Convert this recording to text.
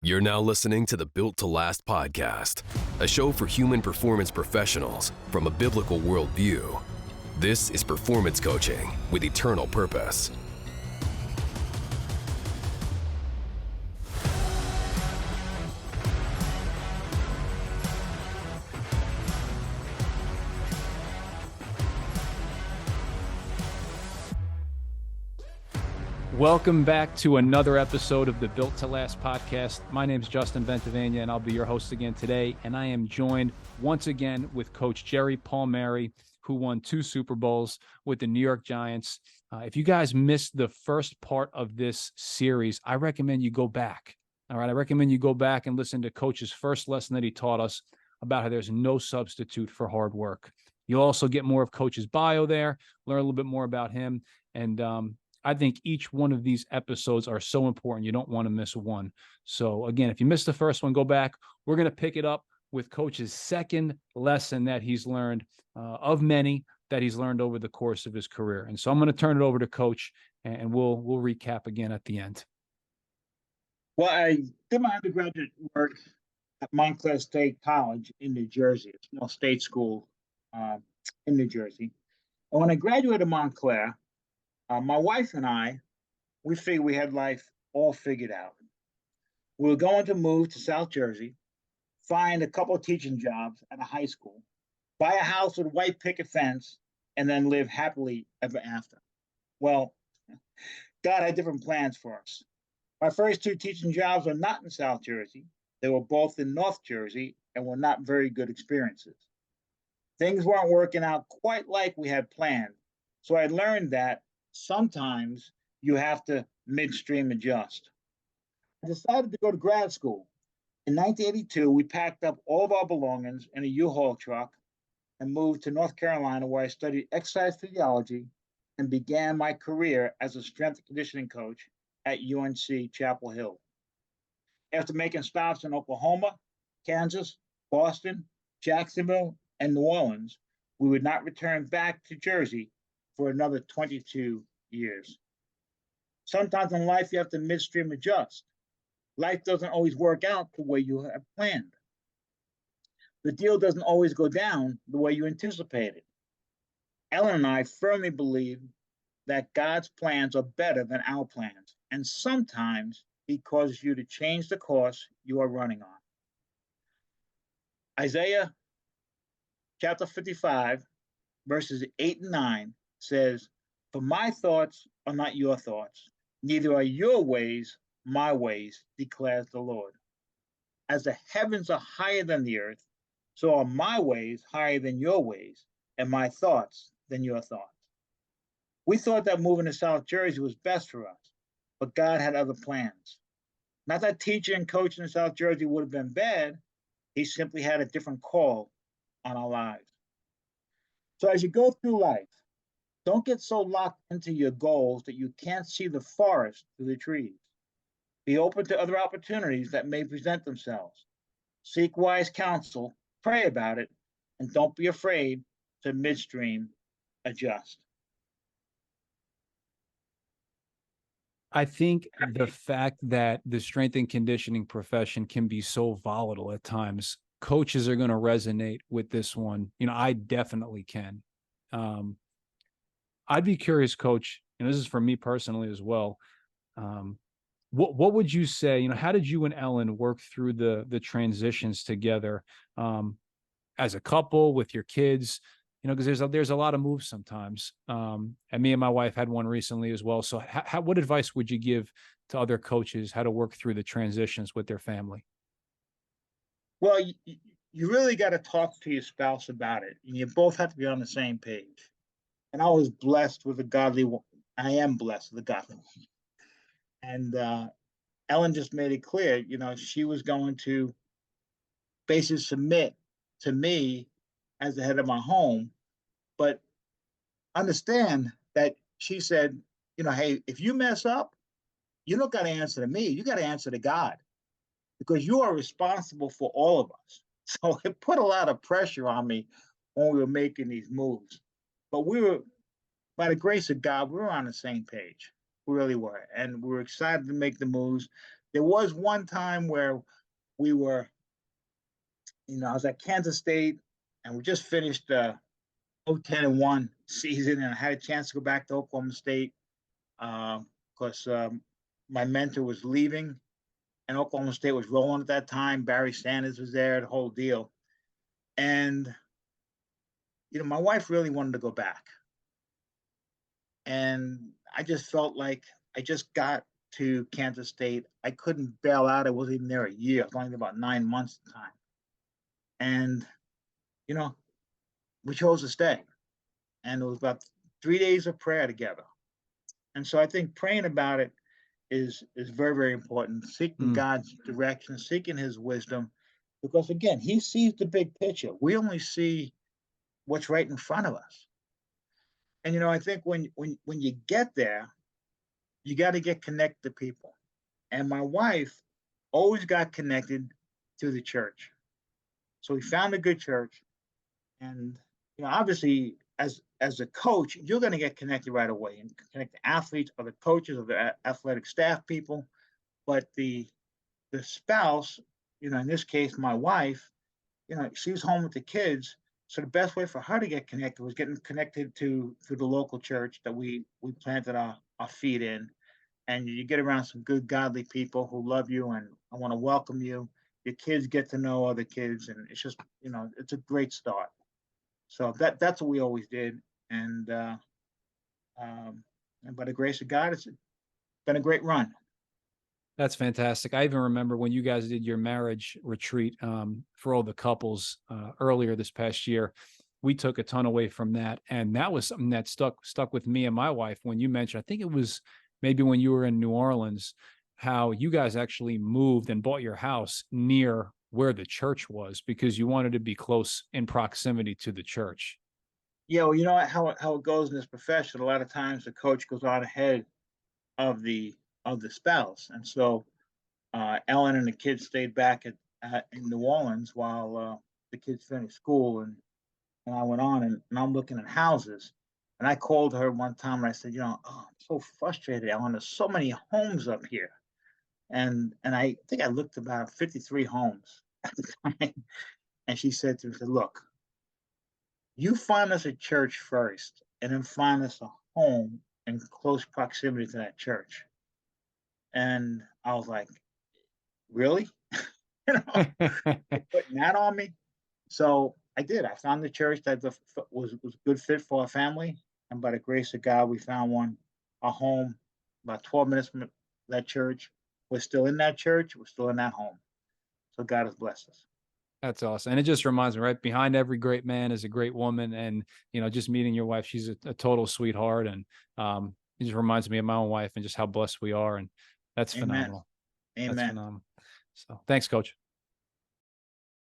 You're now listening to the Built to Last podcast, a show for human performance professionals from a biblical worldview. This is performance coaching with eternal purpose. Welcome back to another episode of the Built to Last podcast. My name is Justin Ventavania, and I'll be your host again today. And I am joined once again with Coach Jerry Palmieri, who won 2 Super Bowls with the New York Giants. If you guys missed the first part of this series, I recommend you go back. All right, I recommend you go back and listen to Coach's first lesson that he taught us about how there's no substitute for hard work. You'll also get more of Coach's bio there, learn a little bit more about him, and I think each one of these episodes are so important. You don't want to miss one. So again, if you missed the first one, go back. We're going to pick it up with Coach's second lesson that he's learned, of many that he's learned over the course of his career. And so I'm going to turn it over to Coach, and we'll recap again at the end. Well, I did my undergraduate work at Montclair State College in New Jersey, a small state school in New Jersey. And when I graduated Montclair, my wife and I, we figured we had life all figured out. We were going to move to South Jersey, find a couple of teaching jobs at a high school, buy a house with a white picket fence, and then live happily ever after. Well, God had different plans for us. My first 2 teaching jobs were not in South Jersey. They were both in North Jersey and were not very good experiences. Things weren't working out quite like we had planned. So I learned that sometimes you have to midstream adjust. I decided to go to grad school. In 1982, we packed up all of our belongings in a U-Haul truck and moved to North Carolina, where I studied exercise physiology and began my career as a strength and conditioning coach at UNC Chapel Hill. After making stops in Oklahoma, Kansas, Boston, Jacksonville, and New Orleans, we would not return back to Jersey for another 22 years. Sometimes in life, you have to midstream adjust. Life doesn't always work out the way you have planned. The deal doesn't always go down the way you anticipated. Ellen and I firmly believe that God's plans are better than our plans, and sometimes He causes you to change the course you are running on. Isaiah chapter 55, verses 8 and 9 says, "For my thoughts are not your thoughts, neither are your ways my ways, declares the Lord. As the heavens are higher than the earth, so are my ways higher than your ways, and my thoughts than your thoughts." We thought that moving to South Jersey was best for us, but God had other plans. Not that teaching and coaching in South Jersey would have been bad. He simply had a different call on our lives. So as you go through life, don't get so locked into your goals that you can't see the forest through the trees. Be open to other opportunities that may present themselves. Seek wise counsel, pray about it, and don't be afraid to midstream adjust. I think the fact that the strength and conditioning profession can be so volatile at times, coaches are going to resonate with this one. I definitely can. I'd be curious, Coach, and this is for me personally as well. What would you say, how did you and Ellen work through the transitions together, as a couple with your kids? Because there's a lot of moves sometimes. And me and my wife had one recently as well. So what advice would you give to other coaches how to work through the transitions with their family? Well, you really got to talk to your spouse about it, and you both have to be on the same page. And I was blessed with a godly woman. I am blessed with a godly woman. And Ellen just made it clear, she was going to basically submit to me as the head of my home. But understand that she said, hey, if you mess up, you don't got to answer to me. You got to answer to God, because you are responsible for all of us. So it put a lot of pressure on me when we were making these moves. But we were, by the grace of God, we were on the same page. We really were. And we were excited to make the moves there was one time where we were, I was at Kansas State, and we just finished 0-10-1 season, and I had a chance to go back to Oklahoma State because my mentor was leaving, and Oklahoma State was rolling at that time. Barry Sanders was there, the whole deal. And, my wife really wanted to go back. And I just felt like I just got to Kansas State. I couldn't bail out. I wasn't even there a year. I was only about 9 months at the time. And, we chose to stay. And it was about 3 days of prayer together. And so I think praying about it is very, very important. Seeking God's direction, seeking his wisdom, because again, he sees the big picture. We only see what's right in front of us. And I think when you get there, you got to get connected to people. And my wife always got connected to the church. So we found a good church. And obviously as a coach, you're going to get connected right away and connect the athletes or the coaches or the athletic staff people. But the spouse, in this case, my wife, she's home with the kids. So the best way for her to get connected was getting connected to the local church that we planted our feet in. And you get around some good, godly people who love you and I want to welcome you. Your kids get to know other kids, and it's just, it's a great start. So that's what we always did. And by the grace of God, it's been a great run. That's fantastic. I even remember when you guys did your marriage retreat for all the couples earlier this past year. We took a ton away from that. And that was something that stuck with me and my wife when you mentioned, I think it was maybe when you were in New Orleans, how you guys actually moved and bought your house near where the church was because you wanted to be close in proximity to the church. Yeah, well, you know how it goes in this profession. A lot of times the coach goes on ahead of the spouse, and so Ellen and the kids stayed back in New Orleans while the kids finished school, and I went on and I'm looking at houses, and I called her one time and I said, I'm so frustrated, Ellen. There's so many homes up here, and I think I looked about 53 homes at the time, and she said to me, look, you find us a church first, and then find us a home in close proximity to that church. And I was like, really? Putting that on me? So I did. I found the church that was a good fit for our family. And by the grace of God, we found a home about 12 minutes from that church. We're still in that church. We're still in that home. So God has blessed us. That's awesome. And it just reminds me, right? Behind every great man is a great woman. And, just meeting your wife, she's a total sweetheart. And it just reminds me of my own wife and just how blessed we are. And that's phenomenal. Amen. That's phenomenal. So thanks, Coach.